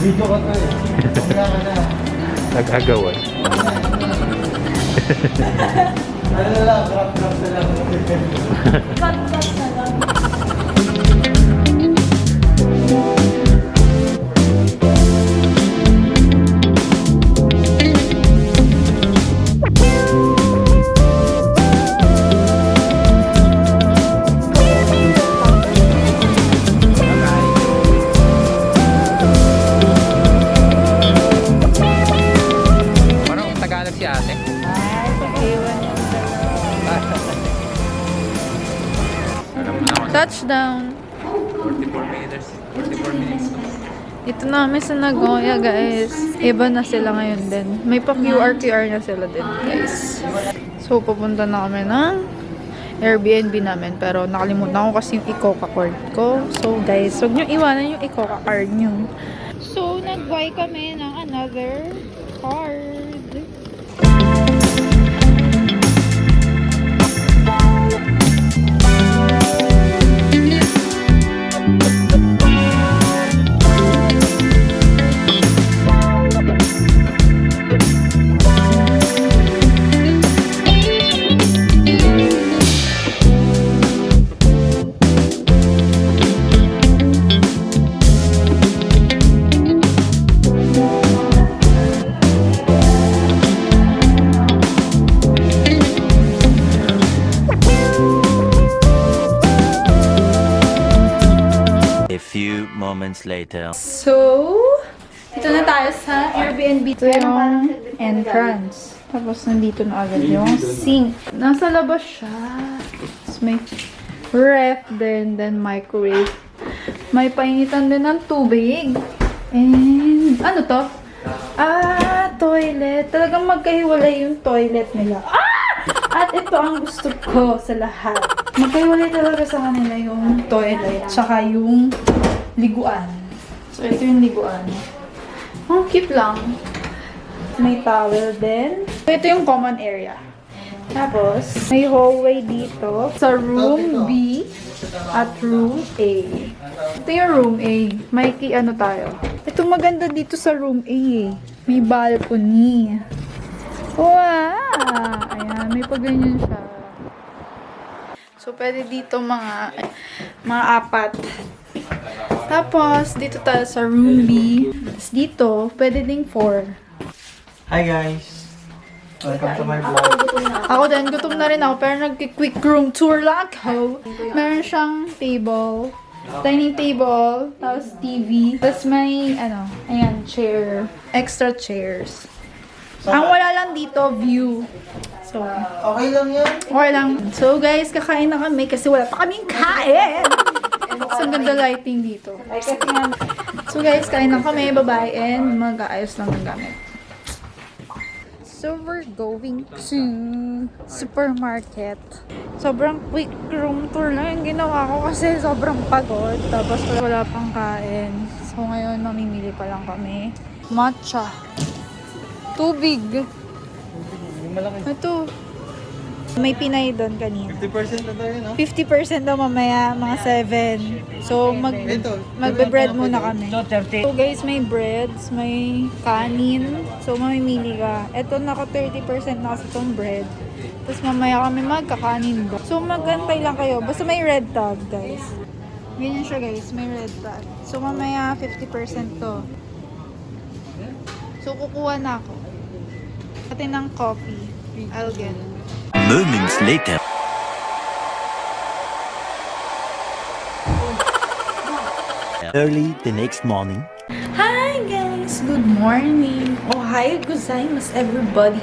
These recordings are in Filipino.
Video ka to eh. Mamaya ka na. Nag-agawan. Ano na lang, drop na lang. Cut na lang. Parang Tagalog si ate. Ay, pag-iwan yung Alam mo na ako. touchdown. 44 minutes. 44 minutes. Ito namin sa Nagoya, guys. Iba na sila ngayon din. May pa QR na sila din, guys. So, pupunta na kami ng Airbnb namin. Pero nakalimutan ko kasi yung Icoca card ko. So, guys, huwag nyo iwanan yung Icoca card nyo. So, nag-buy kami ng another card. A few moments later. So, ito na tayo sa Airbnb. Ito yung entrance. Tapos, nandito na agad yung sink. Nasa labas siya. Tapos, may ref din, then microwave. May painitan din ng tubig. And, ano to? Toilet. Talagang magkahiwalay yung toilet nila. At ito ang gusto ko sa lahat. Magkahiwalay talaga sa kanila yung toilet, tsaka yung liguan. So, ito yung liguan. Ang cute lang. May towel din. So, ito yung common area. Tapos, may hallway dito sa room B at room A. Ito yung room A. May ano tayo. Ito maganda dito sa room A eh. May balcony. Wow! Ayan, may paganyan siya. So, pwede dito mga apat. Tapos, dito tayo sa room B. Tapos dito, pwede ding 4. Hi guys! Welcome to my vlog. Ako din, gutom na rin ako, pero nag-quick room tour lang ako. Meron siyang table, dining table, tapos TV. Tapos may, ayan, chair. Extra chairs. Ang wala lang dito, view. So, Okay lang yan. okay lang. So, guys, kakain na kami kasi wala pa kaming kain. So, ang ganda lighting dito. So, guys, kain na kami. Bye-bye. And mag-aayos lang ng gamit. So, we're going to supermarket. Sobrang quick room tour lang yung ginawa ko kasi sobrang pagod. Tapos, wala pang kain. So, ngayon, mamimili pa lang kami. Matcha. Tubig. Ito. May Pinay doon kanina. 50% na tayo, no? 50% daw mamaya, mga 7. So, magbe-bread muna kami. So, guys, may breads, may kanin. So, mamimili ka. Ito, naka 30% na kasi itong bread. Tapos, mamaya kami magkakanin ba. So, magantay lang kayo. Basta may red tag, guys. Ganyan siya, guys. May red tag. So, mamaya 50% to. So, kukuha na ako. Pati ng coffee. I'll get it. Moments later. Early the next morning. Hi guys! Good morning! Ohayo gozaimasu everybody!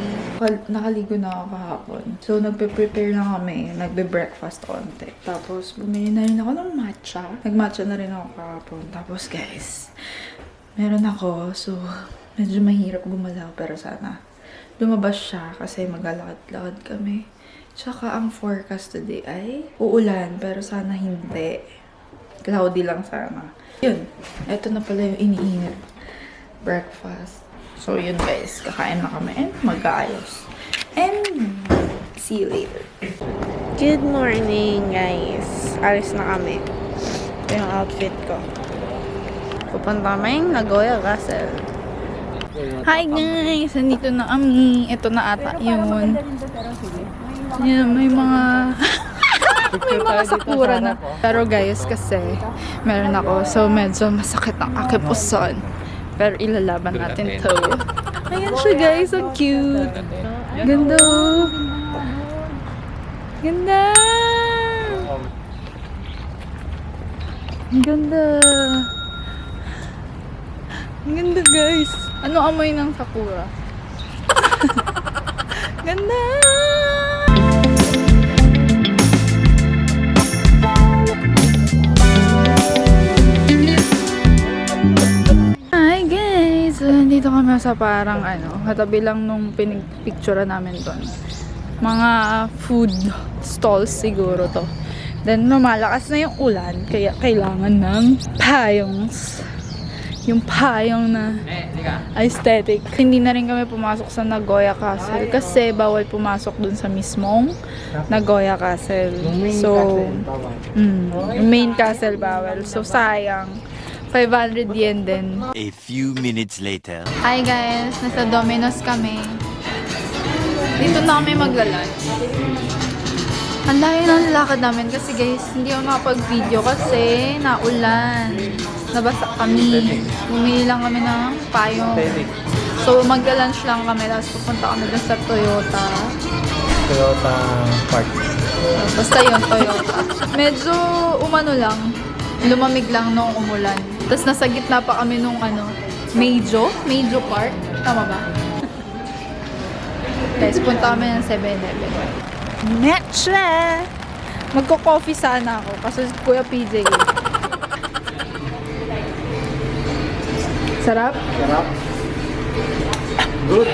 Nakaligo na ako kahapon. So, nagpe-prepare na kami. Nagbe-breakfast konti. Tapos, bumili na rin ako ng matcha. Nag-matcha na rin ako kahapon. Tapos, guys, meron ako. So, medyo mahirap gumalaw. Pero sana lumabas siya kasi maglalakad-lakad kami. Tsaka, ang forecast today ay uulan. Pero sana hindi. Cloudy lang sana. Yun. Ito na pala yung iniinit. Breakfast. So, yun guys. Kakain na kami and mag-aayos. And, see you later. Good morning, guys. Alis na kami. Ito yung outfit ko. Pupunta kaming Nagoya Castle. Hi guys! Nandito na kami. Ito na ata yun. Yan, may mga... may mga sakura na. Pero guys, kasi meron ako. So, medyo masakit ang aking puson. Pero ilalaban natin to. Ayan siya guys. Ang cute. Ganda. Ganda. Ang ganda. Ang ganda guys. Ano amoy ng sakura? Ganda! Hi guys! So, nandito kami sa parang katabi lang nung pinipicture namin doon. Mga food stalls siguro to. Then, lumalakas na yung ulan, kaya kailangan ng payongs. Yung payong na aesthetic. Hindi na rin kami pumasok sa Nagoya Castle kasi bawal pumasok dun sa mismong Nagoya Castle. So, yung main castle bawal. So, sayang. 500 yen din. A few minutes later. Hi guys! Nasa Domino's kami. Dito na kami magla-lunch. Ang layo ng lakad namin kasi guys, hindi ako nakapag-video kasi naulan. Nabasa kami. Bumili lang kami ng payong. So, magla-lunch lang kami. Tapos pupunta kami dun sa Toyota. Toyota Park. Basta yun, Toyota. Medyo umano lang. Lumamig lang nung umulan. Tapos nasa gitna pa kami nung Mejo Park. Tama ba? Guys, punta kami ng 7-Eleven. Meche! Magko-coffee sana ako kasi Kuya PJ. Sarap? Sarap. Good.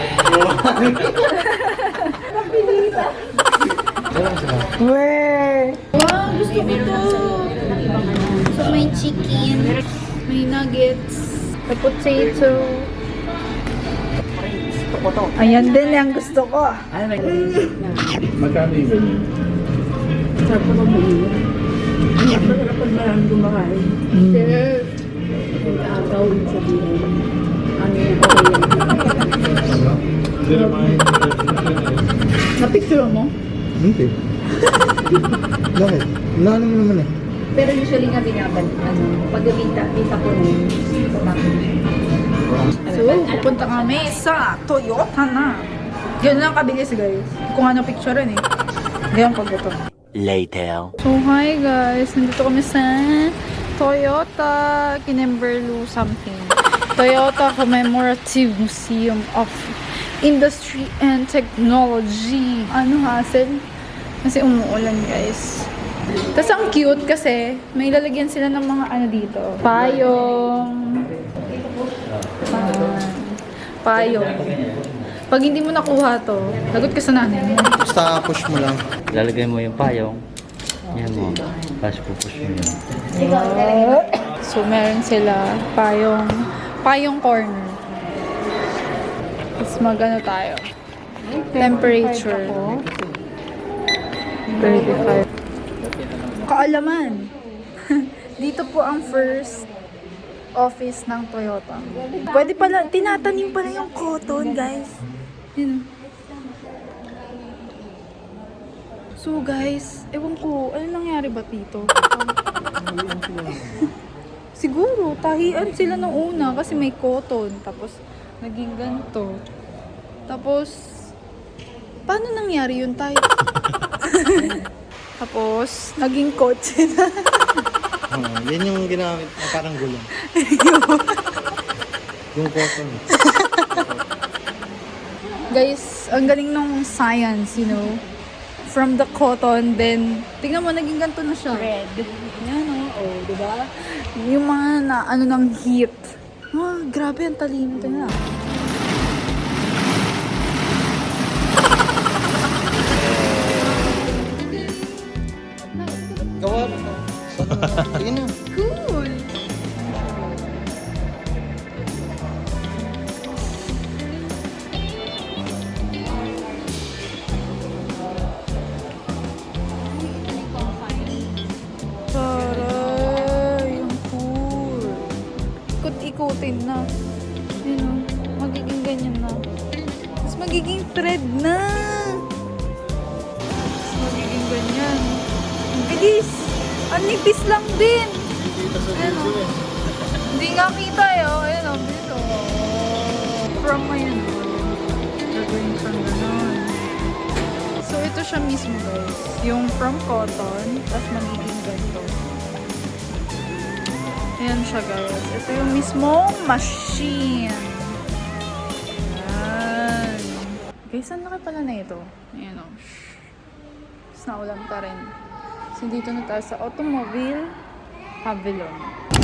Where? Wow, gusto ko to. So, may chicken, may nuggets, may potato. Ayan din yung gusto ko. Magkano yung ganyan? Na-picture mo? Hindi. Bakit? Wala naman naman eh. Pero usually nga binabalik, pag-binta ko nun, So, pupunta kami sa Toyota na. Yun lang kabilis guys. Kung ano picturean eh. Ganyan pag ito. Later. So, hi guys. Nandito kami sa Toyota Kinemberlu something. Toyota Commemorative Museum of Industry and Technology. Ano hassle? Kasi umuulan guys. Tapos ang cute kasi may lalagyan sila ng mga dito. Payong. Payong. Pag hindi mo nakuha to, lagot ka sa nanay mo. Basta push mo lang. Lalagay mo yung payong. Yan mo. Tapos pupush mo yun. So, meron sila payong corner. Tapos tayo. Temperature. 35. Kaalaman. Dito po ang first office ng Toyota. Pwede pala, tinatanim pala yung cotton, guys. Yun. So, guys, ewan ko, ano nangyari ba dito? Siguro, tahian sila nung una kasi may cotton. Tapos, naging ganito. Tapos, paano nangyari yun tayo? Tapos, naging kotse na. Yan yung ginamit na parang gulong. Yung cotton. Guys, ang galing nung science, you know. From the cotton, then, tingnan mo, naging ganito na siya. Red. Yan, oh, diba? Yung mga ng heat. Grabe, ang talino. Tingnan na. Gawa na. Sige na. Cool! Taray! Ang cool! Ikot paikutin na. Yun o, magiging ganyan na. Tapos magiging thread na. Tapos magiging ganyan. Ang bilis! Ang nipis lang din! Ayan o. Hindi nga kita eh. Oh. Ayan o, bilis o. From ngayon. Gagawin siyang ganon. So, ito siya mismo guys. Yung from cotton, tapos magiging ganito. Ayan siya guys. Ito yung mismong machine. Ayan. Guys, ang laki pala na ito. Ayan o. Tapos naulan pa rin. So, dito na tayo sa Automobile Pavilion.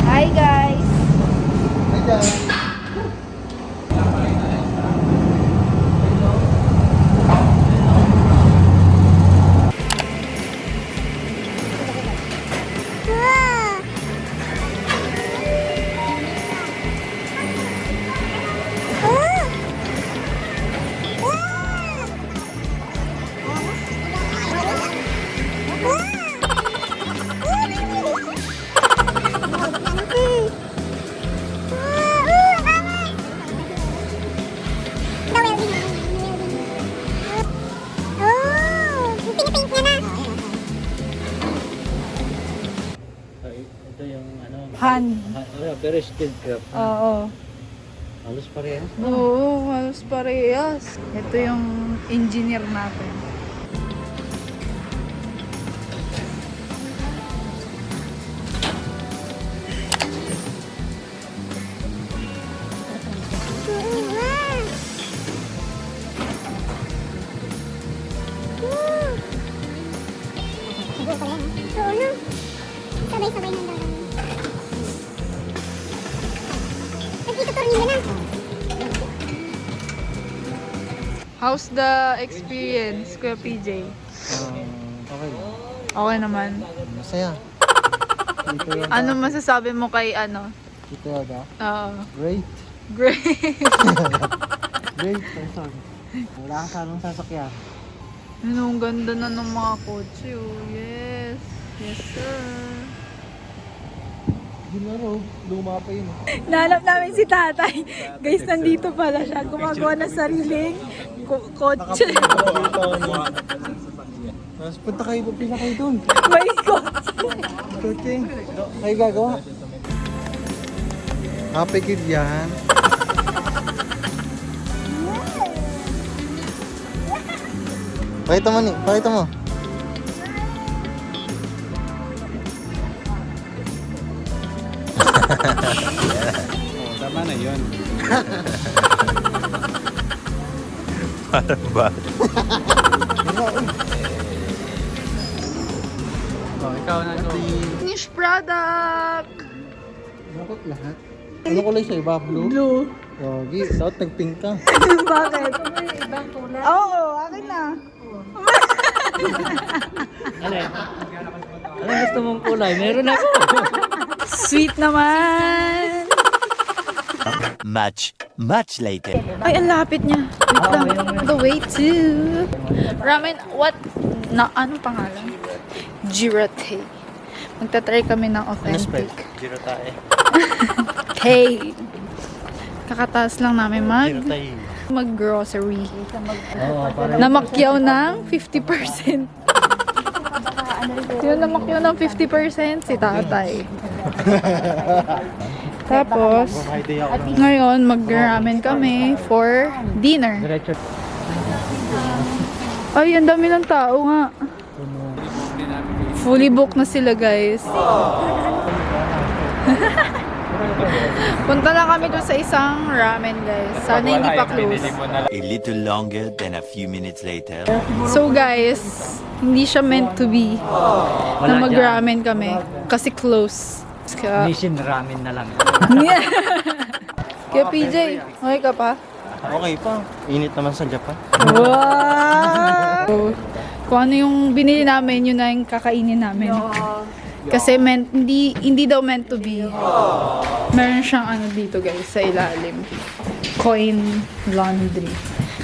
Hi guys! Hi guys! Ito yung ano. Han. Pero still craft. Oo. Halos parehas. Oo, halos parehas. Ito yung engineer natin. Sabay-sabay ng dalawa. Nagtituturin na. How's the experience, Kuya PJ? Okay. Okay naman. Masaya. Dito yung Ano masasabi mo kay ano? dito yata. Oo. Great. Great. Great person. Wala ka sanang sasakyan. Ano, ang ganda na ng mga kotse. Oh. Yes. Yes, sir. Yun na raw. Luma pa yun. Nahanap namin si tatay. Guys, nandito pala siya. Gumagawa ng sariling kotse. Mas punta kayo, pila kayo dun. May kotse. Kotse. Kayo gagawa. Happy kid yan. Pakita mo ni, pakita mo. Tama na yun. Parang ba? Ikaw na to. Finish product! Bakit lahat? Ano kulay sa iba? Blue? Blue. Yogi, dapat nag-pink ka. Bakit? Oo, akin na. Anong gusto mong kulay? Meron ako. Sweet naman! Much later. Ay, ang lapit niya. Wait lang. The way to... Ramen, what? Na, anong pangalan? Jirate. Magta-try kami ng authentic. Zero tayo. Tay. Kakataas lang namin mag-grocery. Namakyaw ng 50%. Yun, namakyaw ng 50% si tatay. Tapos, ngayon, mag-ramen kami for dinner. Ay, ang dami ng tao nga. Fully booked na sila, guys. Punta lang kami doon sa isang ramen, guys. Sana hindi pa close. A little longer than a few minutes later. So, guys, hindi siya meant to be na mag-ramen kami. Kasi close. Kaya, Mission ramen na lang. Kaya PJ, okay ka pa? Okay pa. Init naman sa Japan. Wow! Kung ano yung binili namin, yun na yung kakainin namin. Kasi hindi daw meant to be. Meron siyang ano dito guys, sa ilalim. Coin laundry.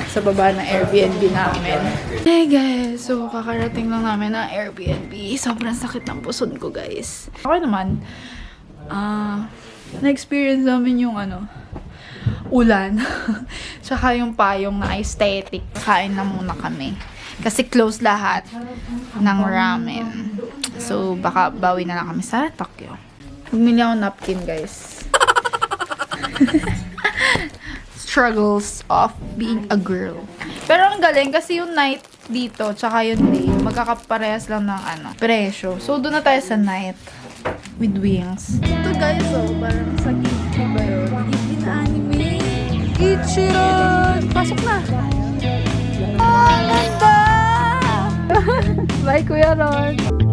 Sa baba ng Airbnb namin. Hey guys, so kakarating lang namin ng Airbnb. Sobrang sakit ng pusod ko guys. Okay naman. Na-experience namin yung ulan. Tsaka yung payong na aesthetic. Kain na muna kami. Kasi close lahat ng ramen. So, baka bawi na lang kami sa Tokyo. Bumili ako napkin, guys. Struggles of being a girl. Pero ang galing kasi yung night dito, tsaka yung day, magkakaparehas lang ng presyo. So, doon na tayo sa night with wings. Ito guys, parang sa Ghibli ba yun? Ghibli na anime. Ichiran! Pasok na! Ah, ganda! Bye, Kuya Ron!